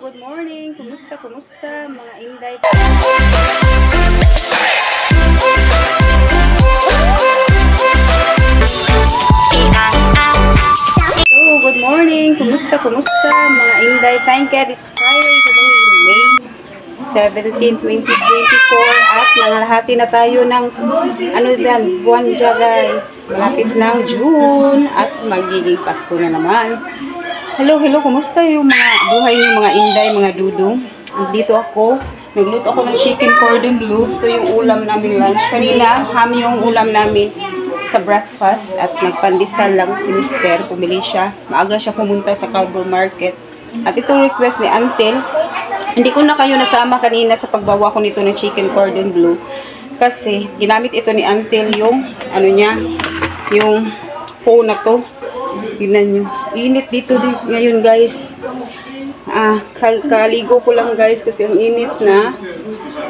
good morning. Kumusta mga Inday? Hello, good morning. Kumusta mga Inday? Thank God it's Friday today, May 17, 2024 at nangalahati na tayo ng buwan dyan guys. Malapit ng June at magiging Pasko na naman. Hello, kumusta yung mga buhay niyo mga Inday, mga dudong? Dito ako, nagluto ako ng chicken cordon bleu. Ito yung ulam namin lunch. Kanina, ham yung ulam namin sa breakfast at nagpandesal lang si Mister. Pumili siya. Maaga siya pumunta sa Cowboy Market. At itong request ni Antel, hindi ko na kayo nasama kanina sa pagbawa ko nito ng chicken cordon bleu. Kasi ginamit ito ni Antel yung, yung phone na to. Tignan nyo. Init dito ngayon guys. Kaligo ko lang guys kasi ang init na.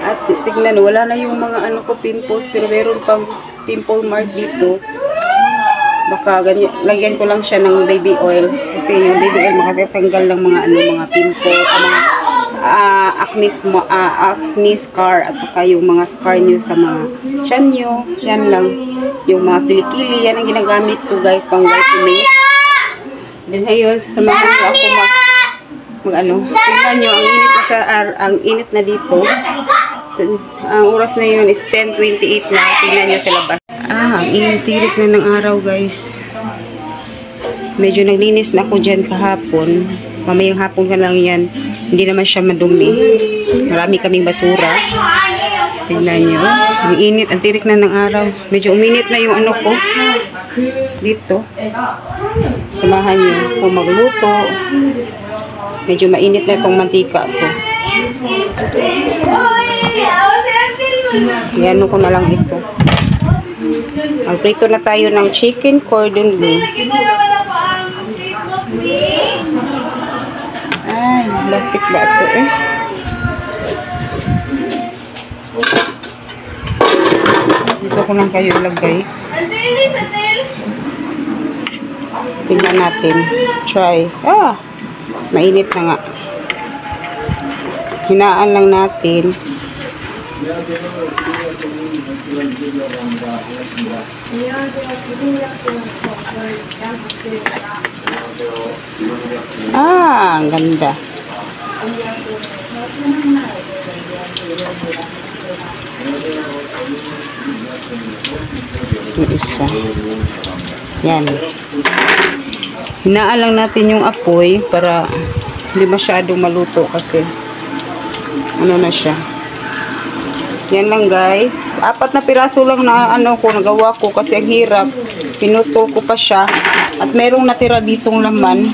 At tignan, wala na yung mga pimples. Pero meron pang pimple mark dito. Baka ganyan, lagyan ko lang siya ng baby oil. Kasi yung baby oil makatanggal ng mga mga pimple, mga acne scar at saka yung mga scar nyo sa mga tiyan nyo. Yan lang. Yung mga kilikili, yan ang ginagamit ko guys pang whitening. Then ngayon, sasamahan nyo ako tingnan nyo, ang init na dito. Ang oras na yun is 10:28 na. Tingnan nyo sa labas. Ang init-tirik na ng araw guys. Medyo naglinis na ako dyan kahapon. Mamayang hapon ka lang yan. Hindi naman siya madumi. Marami kaming basura. Tingnan nyo. Ang init, ang tirik na ng araw. Medyo uminit na yung ko. Dito. Samahan nyo kung magluto. Medyo mainit na itong mantika ko. Yan ko na lang ito. Magprito na tayo ng chicken cordon bleu. Ay, lapit ba ito Dito ko lang kayo ilagay. Tingnan natin. Try. Mainit na nga. Hinaan lang natin. Ang ganda. Yung isa. Yan. Hinaan lang natin yung apoy para hindi masyadong maluto kasi na siya. Yan lang guys. 4 na piraso lang na nagawa ko kasi ang hirap. Pinutol ko pa siya. At merong natira ditong laman.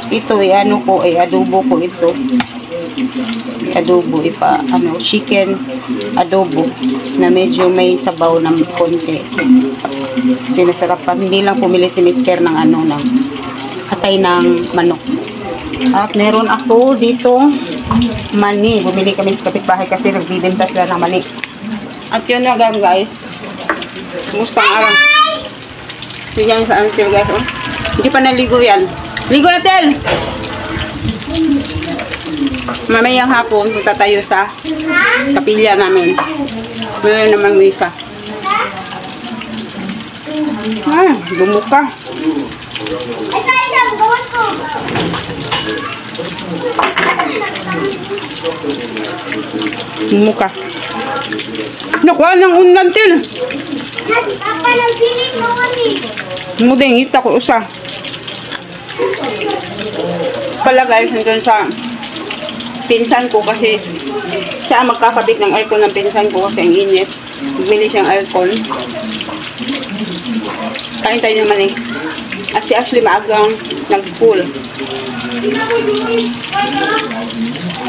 Ito adobo ko ito. Adobo, chicken adobo na medyo may sabaw ng konti. Sinasarapan. Hindi lang pumili si Mister ng ng atay ng manok. At meron ako dito mani. Bumili kami sa kapitbahay kasi nagbibenta sila ng mani. At yun na guys. Kumusta ang araw? Siyan sa Antel guys. Hindi pa naligo yan. Ligo na Tel! Mamayang hapon punta tayo sa kapilya namin. Meron namang misa. Bumuka. Bumuka. Nakuha ng unlan Tel. Mudeng ita ko usa. Pala guys, nandun sa pinsan ko kasi siya magkakabit ng aircon ng pinsan ko kasi ang init. Bili siyang aircon. Kain tayo naman At si Ashley maagang nag-school.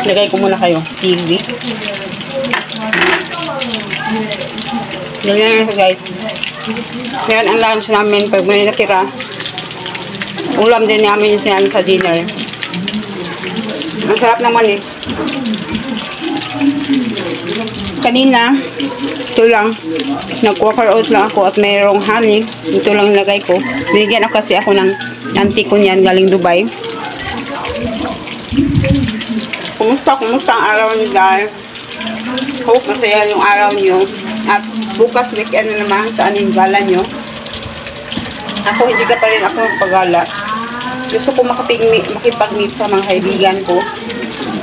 Lagay ko muna kayo. TV. Ganyan na guys. Ngayon ang lunch namin pag may natira. Ulam din namin yan sa dinner. Ang sarap naman Kanina, ito lang. Nag-quaker oats lang ako at mayroong honey. Ito lang nilagay ko. Binigyan kasi ako ng auntie ko niyan galing Dubai. Kumusta ang araw niyo guys? Hope masaya yung araw niyo. At bukas weekend na naman saan yung gala niyo. Ako hindi ka pa rin ako magpagala. Gusto ko makipag-meet sa mga kaibigan ko.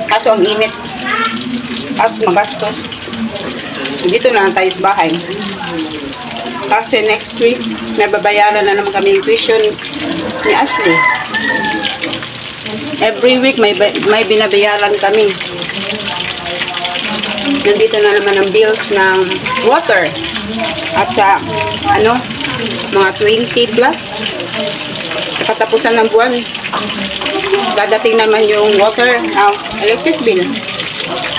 Kaso ang init at magastos. Dito na lang tayo sa bahay. Kasi next week, nababayaran na naman kami yung tuition ni Ashley. Every week may binabayaran kami. Nandito na naman ang bills ng water. At sa mga 20 plus. Katapusan ng buwan. Dadating naman yung water, electric bill.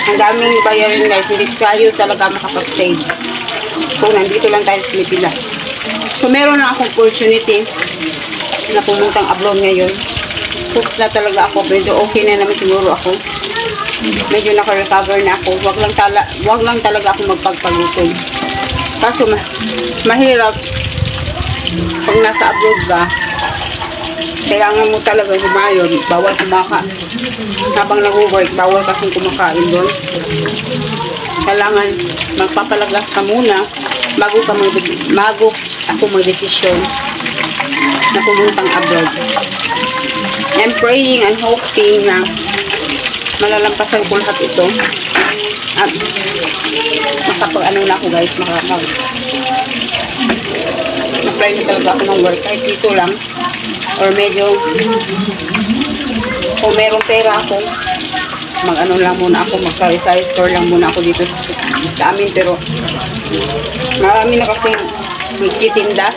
Ang daming bayarin guys, hindi tayo talaga makapag-save. Kung nandito lang tayo sa Pilipinas. So meron na akong opportunity na pumuntang abroad ngayon. Hope na talaga ako, medyo okay na naman siguro ako. Medyo naka-recover na ako. Wag lang talaga ako magpagpagutong. Kaso mahirap pag nasa abroad ba. Kailangan mo talaga humayon, bawal kumaka. Habang nag-work, bawal kasing kumakain doon. Kailangan magpapalagas ka muna bago ako mag-desisyon na pumuntang abroad. I'm praying and hoping na malalampasan ko lahat ito. At makapag-ano na ako guys, mag-apply na talaga ako ng work. Kahit dito lang. Or medyo kung merong pera ako, lang muna ako, mag-sari-sari store lang muna ako dito sa amin. Pero marami na kasi magtitinda,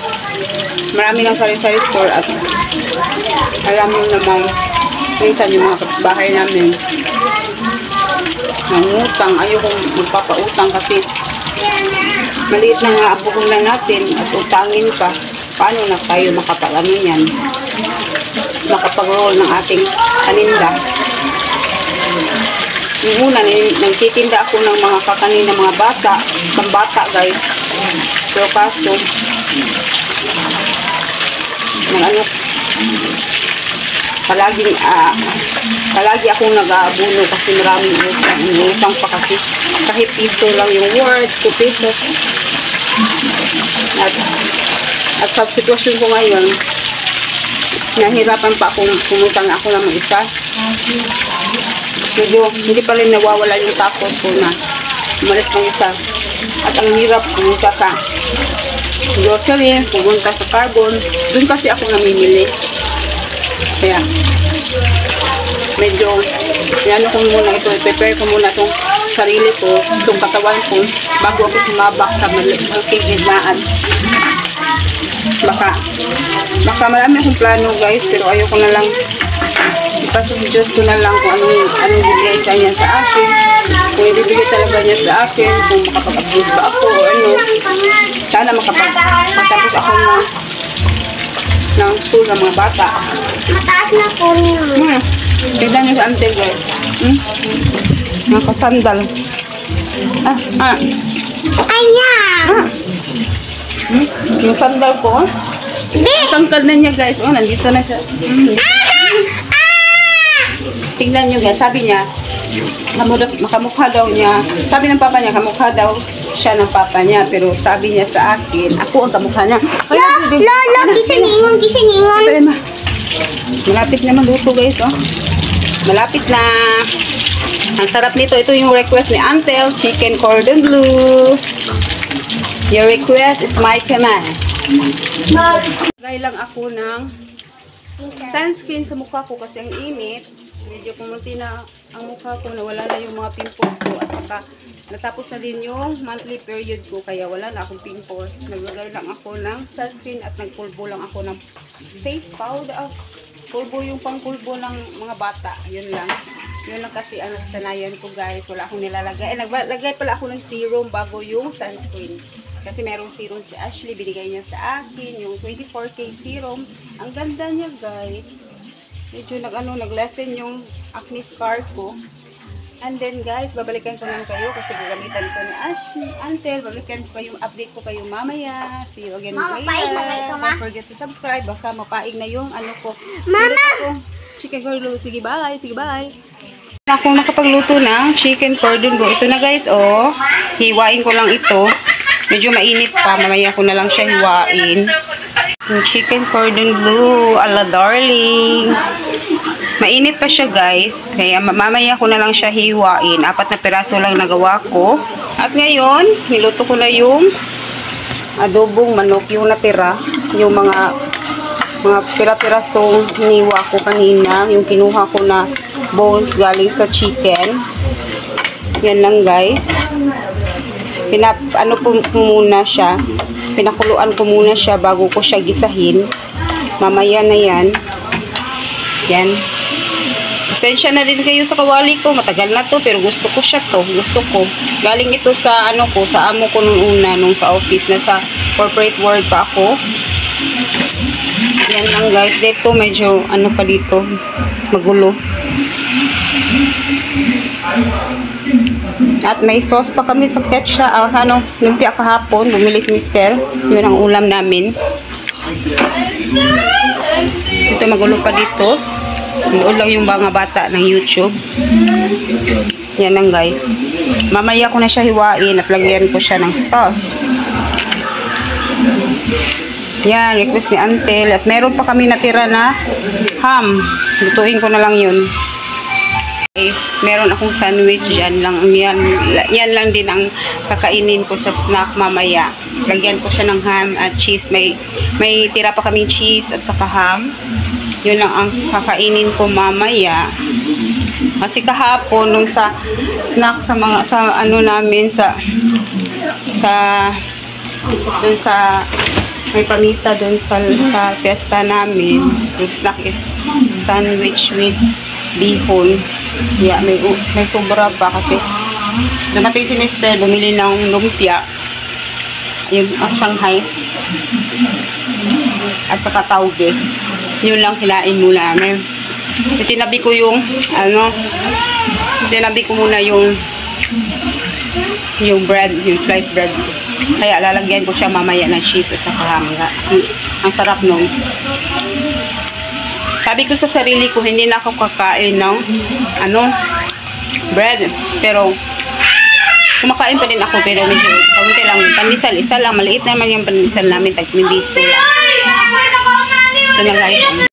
marami ng sari-sari store. At alam mo naman minsan yung mga kapitbahay namin nangutang. Ayokong magpapautang kasi maliit na nga ang puhunan natin at utangin pa. Paano na tayo makapag-ano yan? Makapag-roll ng ating paninda. Yung una, nagtitinda ako ng mga kakanin ng mga bata. Pambata guys. Pero kaso, palagi akong nag-aabuno kasi maraming utang pa kasi. Kahit piso lang yung worth, 2 pesos. At sa sitwasyon ko ngayon, nahirapan pa akong pumutang ako ng mag-isa. Medyo hindi pa rin nawawala yung takot ko na umalis ng isa. At ang hirap pumunta sa grocery, pumunta sa carbon. Doon kasi ako namimili. Kaya, medyo, yan ko muna ito, prepare ko muna itong sarili ko, itong katawan ko, bago ako sumabak sa malaking gitnaan. Baka marami akong plano guys, pero ayoko na lang ipasa sa Diyos ko na lang kung anong bigay sa niya sa akin, kung ibibigay talaga niya sa akin, kung makapag-approve ba ako o ano. Sana matapos ako ng school ng mga bata. Mataas na po niyo. Tignan niyo sa ante guys. Nakasandal. Ayan! Yung sandal ko, tangkad na niya guys. Nandito na siya. Tingnan nyo guys, sabi niya, makamukha daw niya. Sabi ng papa niya, kamukha daw siya ng papa niya. Pero sabi niya sa akin, ako ang kamukha niya. Lolo, kisa-ningon. Malapit na magluto guys, malapit na. Ang sarap nito. Ito yung request ni Antel, chicken cordon bleu. Your request is my command. Gay lang ako ng sunscreen sa mukha ko kasi ang init. Medyo kumunti na ang mukha ko, nawala na yung mga pimples ko. At saka natapos na din yung monthly period ko kaya wala na akong pimples. Naglagay lang ako ng sunscreen at nagpulbo lang ako ng face powder. Pulbo yung pangpulbo ng mga bata. Yun lang. Yun lang kasi ang nakasanayan ko guys. Wala akong nilalagay. Naglagay pala ako ng serum bago yung sunscreen. Kasi merong serum si Ashley, binigay niya sa akin, yung 24K serum. Ang ganda niya guys. Medyo nag-lessen yung acne scar ko. And then guys, babalikan ko lang kayo kasi gagamitan ko ni Ashley. Until, babalikan ko kayo, update ko kayo mamaya. See you again later. Don't forget to subscribe. Baka mapaig na yung ano ko. Mama! Chicken curry. Sige bye. Akong nakapagluto ng chicken cordon bleu. Ito na guys, oh. Hiwain ko lang ito. Medyo mainit pa. Mamaya ko na lang siya hiwain. So, chicken cordon bleu. Ala darling. Mainit pa siya guys. Kaya mamaya ko na lang siya hiwain. 4 na piraso lang nagawa ko. At ngayon, niluto ko na yung adobong manok. Yung natira. Yung mga pira-pirasong hiniwa ko kanina. Yung kinuha ko na bones galing sa chicken. Yan lang guys. Pinakuluan ko muna siya bago ko siya gisahin. Mamaya na yan. Yan. Pasensya na din kayo sa kawali ko. Matagal na to pero gusto ko siya to. Gusto ko. Galing ito sa sa amo ko nung una nung sa office na sa corporate world pa ako. Yan lang guys. Dito medyo pa dito. Magulo. At may sauce pa kami sa ketchup. Lumpia kahapon. Bumili si Mister. Yun ang ulam namin. Ito magulo pa dito. Noon lang yung mga bata ng YouTube. Yan lang guys. Mamaya ko na siya hiwain at lagyan ko siya ng sauce. Yan, request ni Antel. At meron pa kami natira na ham. Lutuin ko na lang yun. Guys, meron akong sandwich dyan lang. Yan lang din ang kakainin ko sa snack mamaya. Lagyan ko siya ng ham at cheese. May tira pa kaming cheese at saka ham. Yun lang ang kakainin ko mamaya. Kasi kahapon nung sa snack namin dun sa may pamisa dun sa fiesta namin. Yung snack is sandwich with bihon. Yeah, may sobra pa kasi dumating si Mister, bumili ng lumpia. Yung Shanghai. At saka tauge. Yun lang kinain muna namin. Tinabi ko yung tinabi ko muna yung bread, yung sliced bread. Kaya lalagyan ko siya mamaya ng cheese at saka ham. Ang sarap nun. Sabi ko sa sarili ko, hindi na ako kakain ng bread. Pero kumakain pa din ako, pero medyo kaunti lang. Pandesal, isa lang. Maliit naman yung pandesal namin. Tag-piso lang. Ito na guys.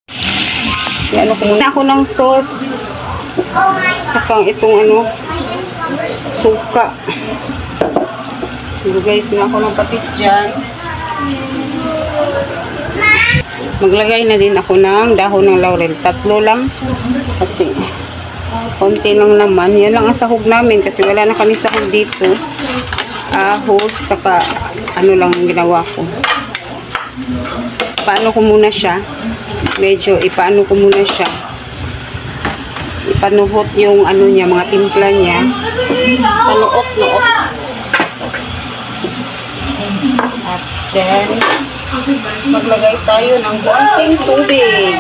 Yan, muna ako ng sauce. Saka itong suka. So guys, na ako ng patis dyan. Maglagay na din ako ng dahon ng laurel. 3 lang. Kasi konti lang naman. Yan lang ang sahog namin kasi wala na kami sahog dito. Ahos, saka lang ginawa ko. Paano ko muna siya? Medyo ipaano ko muna siya. Ipanuhot yung niya, mga timpla niya. Panuot-nuot. At then maglagay tayo ng konting tubig.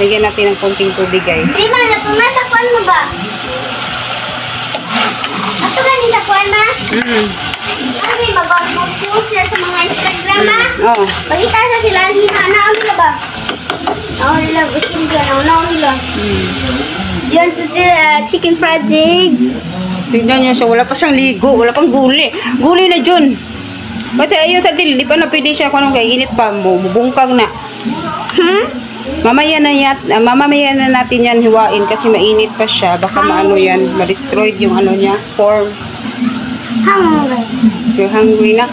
Lagyan natin ng konting tubig guys. Prima, natunasakuan mo ba? Ato ka nilakuan ma? Ano yung mag-post sila sa mga Instagram ma? Oo. Pagkita sa sila, hinaan nila ba? Oo nila, gusto nila, naon nila. Yun to the chicken fried egg. Tignan niya siya, wala pa siyang ligo, wala pang guli. Guli na dyan. Kasi ayun sa til, di pa na pwede siya kung kay init pa mo, bubungkag na. Mamaya na natin yan hiwain kasi mainit pa siya. Baka ma-destroyed yung niya, form. Hungry. You're hungry na.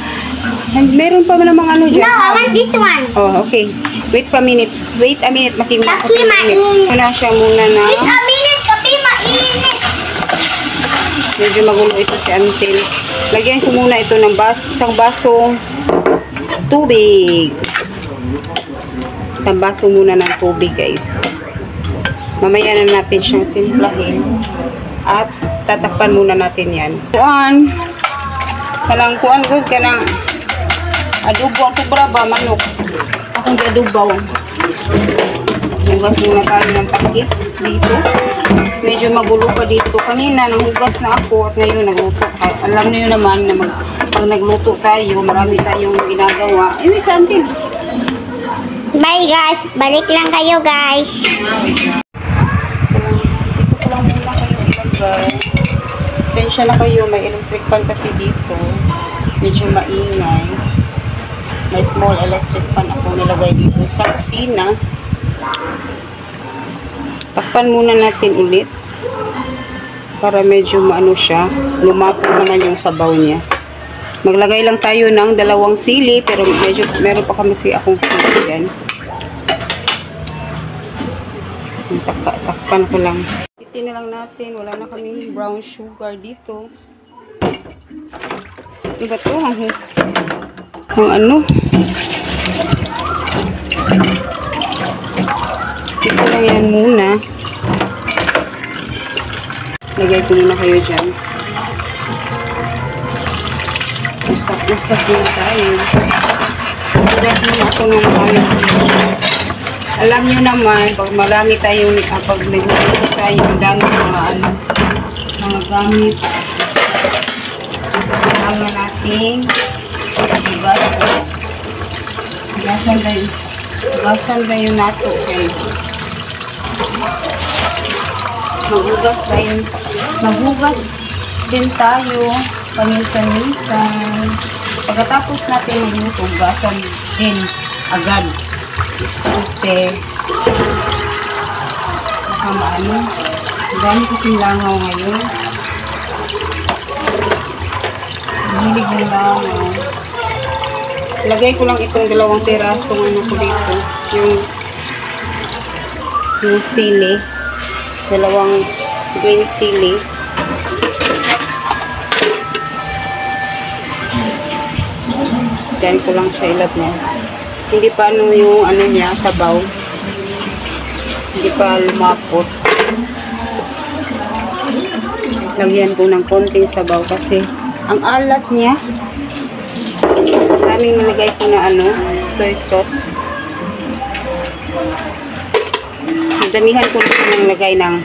And meron pa namang dyan. No, I want this one. Oh, okay. Wait a minute, Kapi mainit. Muna siya muna na. Wait a minute, kapi mainit. Medyo magulo ito si Antil. Lagyan ko muna ito ng isang basong tubig. Isang baso muna ng tubig guys. Mamaya na natin siyang timplahin. At tatakpan muna natin yan. Kuan good ka ng adobo. Ang sobra ba manok? Akong adobo. Hugas muna tayo ng takip dito. Medyo magulo pa dito. Kanina nanghugas na ako at ngayon nagluto. Alam niyo naman na pag nagluto tayo, marami tayong ginagawa. Wait, something. Bye guys. Balik lang kayo guys. Ito ko lang muna sabaw. Pasensya na kayo, may electric fan kasi dito. Medyo maingay. May small electric fan ako nilagay dito sa kusina. Takpan muna natin ulit. Para medyo maano siya. Lumapot naman yung sabaw niya. Maglagay lang tayo ng 2 sili. Pero medyo meron pa kami akong sili yan. Takpan ko lang. Itin na lang natin. Wala na kami brown sugar dito. Ano ba ito? Ang ano? Ito lang yan muna. Lagay ko muna kayo dyan. Usap-usap din tayo. Usap muna ako ng ano. Alam nyo naman, pag marami tayong, pag nagluluto tayo, dami mga ano, mga gamit. Kailangan natin hugasan tayo nato kayo. Maghugas din tayo paminsan-minsan. Pagkatapos natin magluto, hugasan din agad. Kasi ano, dami kasing langaw ngayon. Hilig ng langaw. Lagay ko lang itong 2 pirasong ano ko dito. Yung sili. 2 green sili. Diyan ko lang siya ilab niya. Hindi pa ano yung ano niya, sabaw. Hindi pa lumapot. Lagyan ko ng konting sabaw kasi ang alat niya. Maraming nilagay ko na ano, soy sauce. Damihan ko ng lagay ng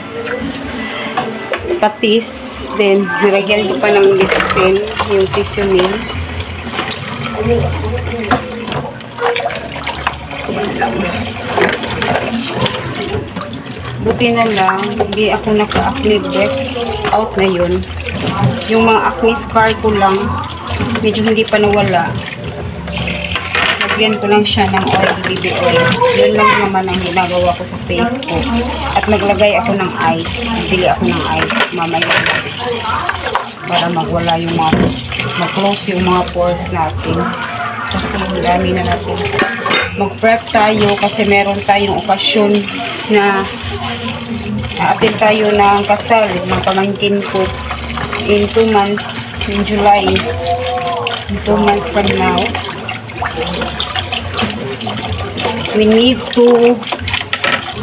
patis. Then, nilagyan ko pa ng litsin, yung seasoning. Buti na lang, hindi ako naka-acne breakout na yun. Yung mga acne scar ko lang, medyo hindi pa nawala. Lagyan ko lang siya ng oil, baby oil. Yun lang naman ang ginagawa ko sa face ko. At naglagay ako ng ice. Bili ako ng ice mamaya. Para magwala yung mga, mag-close yung mga pores natin. Kasi dami na natin. Mag-prep tayo kasi meron tayong okasyon na attend tayo ng kasal ng pamangkin ko in 2 months, in July. In 2 months from now. We need to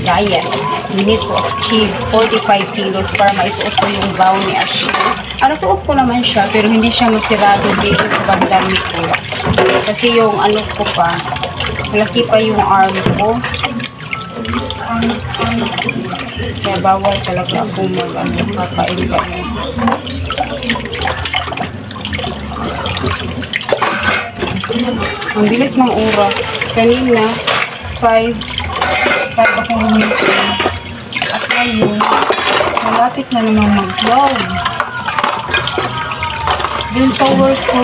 diet. We need to achieve 45 kilos para maisuot ko yung gown ni Ashley. Suot ko naman siya, pero hindi siya masirado dito sa bandang ko. Kasi yung ano ko pa, malaki pa yung arm ko. Kaya bawal talaga ako papain-pain. Ang bilis ng oras. Kanina, 5 ako humising. At ngayon, malapit na naman mag-vlog. Dun sa work ko,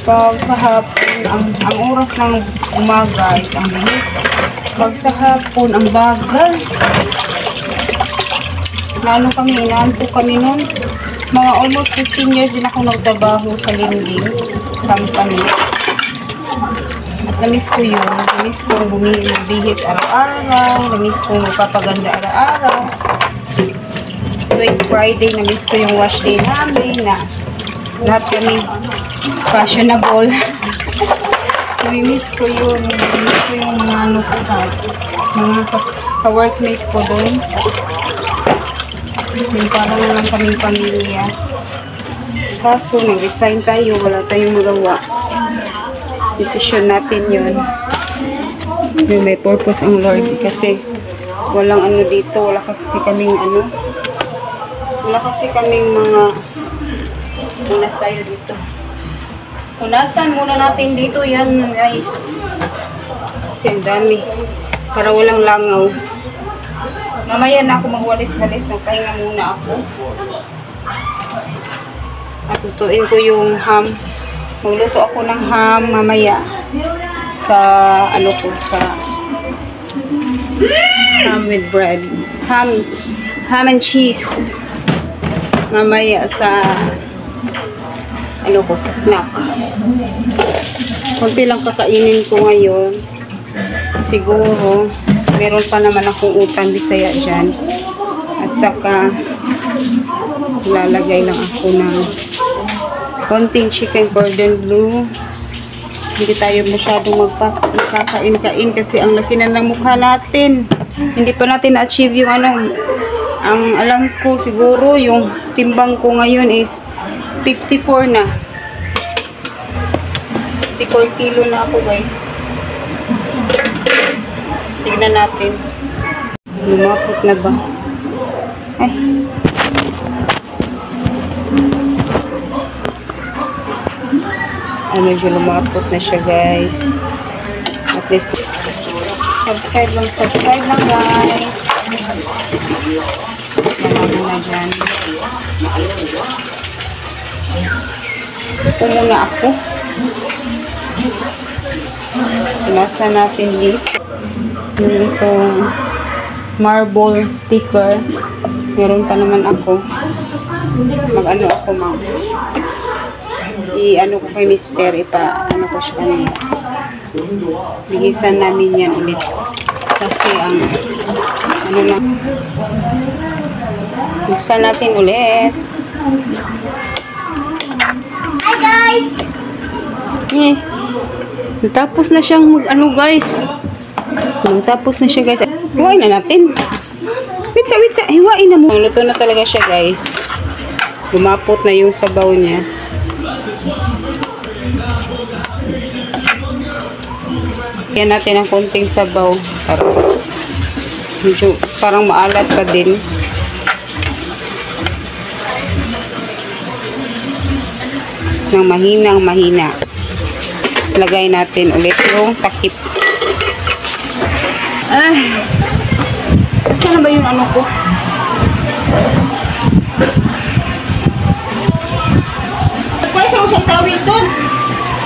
pag sa hapon, ang oras ng umaga is ang bilis. Pag sa hapon, ang bagal. Lalo kami, inaanto kami nun. Mga almost 15 years din ako nagtrabaho sa Linding company. At namiss ko yun. Namiss ko bumibihis araw-araw. Namiss ko magpapaganda araw-araw. Tuwing Friday, namiss ko yung wash day namin na lahat kami fashionable. Namiss ko yun. Namiss ko yung mga ano ko mga ka-workmate ko doon. Yung parang lang kaming pamilya. Kaso, nag-resign tayo. Wala tayong magawa. Decision natin yun. May purpose ang Lord. Kasi, walang ano dito. Wala kasi kaming ano. Wala kasi kaming mga unas tayo dito. Unasan muna natin dito. Yan, guys. Kasi ang dami. Para walang langaw. Mamaya na ako magwalis-walis. Magpahinga muna ako. At lutuin ko yung ham. Magluto ako ng ham mamaya. Sa, ano ko, sa ham with bread. Ham and cheese. Mamaya sa, ano ko, sa snack. Kunti lang kakainin ko ngayon. Siguro, meron pa naman akong utang Bisaya dyan. At saka, lalagay lang ako ng konting chicken cordon bleu. Hindi tayo masyadong magkakain-kain kasi ang laki na ng mukha natin. Hindi pa natin na-achieve yung ano. Ang alam ko siguro yung timbang ko ngayon is 54 na. 54 kilo na ako guys. Tignan natin. Lumapot na ba? Ay. Medyo lumapot na siya guys. At least subscribe lang guys. Marami na dyan. Ito muna ako. Nasa natin dito. Itong marble sticker. Meron pa naman ako. Mag-ano ako i-ano ko kay Mister, ano ko siya kanina. Bigisan namin yan ulit. Kasi ang, ano lang, buksan natin ulit. Hi guys! Natapos na siyang ano guys. Natapos na siya guys. Hiwain na natin. Witsa, hiwain na mo. Luto na talaga siya guys. Lumapot na yung sabaw niya. Yan natin ang konting sabaw. Medyo parang maalat pa din. Nang mahina. Lagay natin ulit yung takip. Ay! Saan na ba yung ano ko? Pwede sa tawid doon.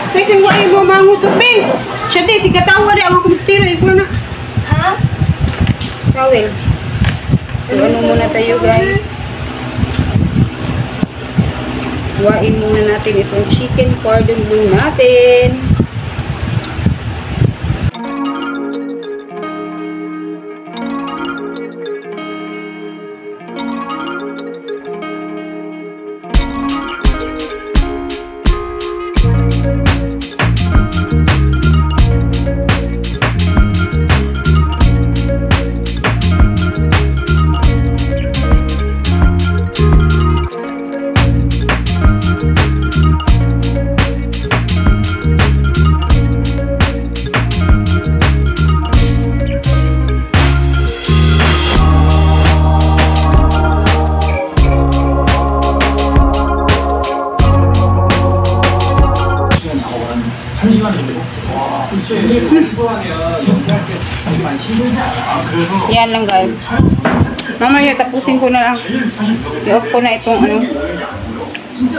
Kasi nga ay mamango to be. Siya di, si katawa rin ako kumistiro. Ikaw na. Ha? Tawil. Ano muna tayo guys. Huwain muna natin itong chicken cordon bleu natin. Yan lang guys. Mamaya tapusin ko na lang. I-off ko na itong ano.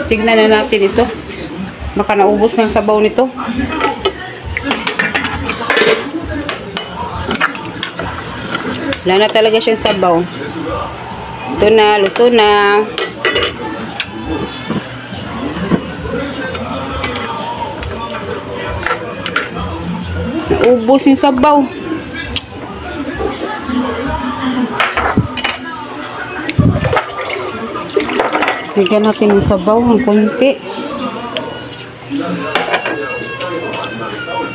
Tignan na natin ito. Baka naubos ng sabaw nito. Wala na talaga siyang sabaw. Ito na, luto na. Naubos yung sabaw. Lagyan natin ng sabaw ng konti.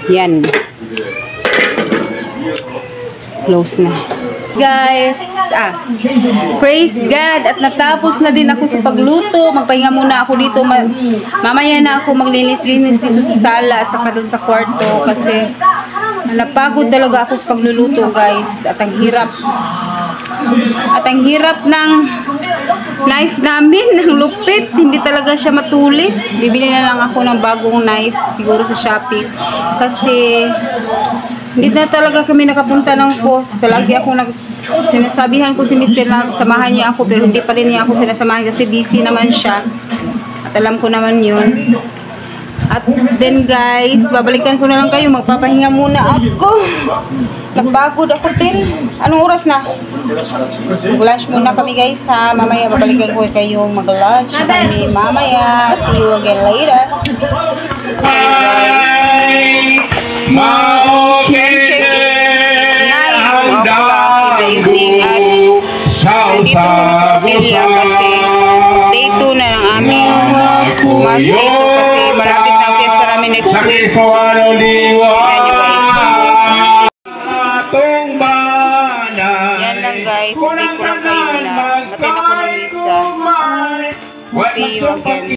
Yan. Close na. Guys, praise God at natapos na din ako sa pagluto. Magpahinga muna ako dito. Mamaya na ako maglinis-linis dito sa sala at saka doon sa kwarto kasi napagod talaga ako sa pagluluto guys. At ang hirap. At ang hirap ng knife namin, ng lupit. Hindi talaga siya matulis. Bibili na lang ako ng bagong knife siguro sa Shopee. Kasi Hindi na talaga kami nakapunta ng post. Palagi ako sinasabihan ko si Mr. na samahan niya ako pero hindi pa rin niya ako sinasamahan kasi busy naman siya. At alam ko naman yun. At then guys, babalikan ko na lang kayo. Magpapahinga muna ako. Nagpagod ako din. Anong oras na? Mag-lunch muna kami guys ha. Mamaya babalikan ko kayo mag-lunch kami mamaya. See you again later. Okay guys. Check is 9 o'clock in the evening at nandito kami sa Pilla kasi day 2 na ng aming mas day 2 kasi malapit na ang fiesta namin next week. Ayan nyo guys. Yan lang guys. Update ko lang kayo na matin ako ng misa. See you again.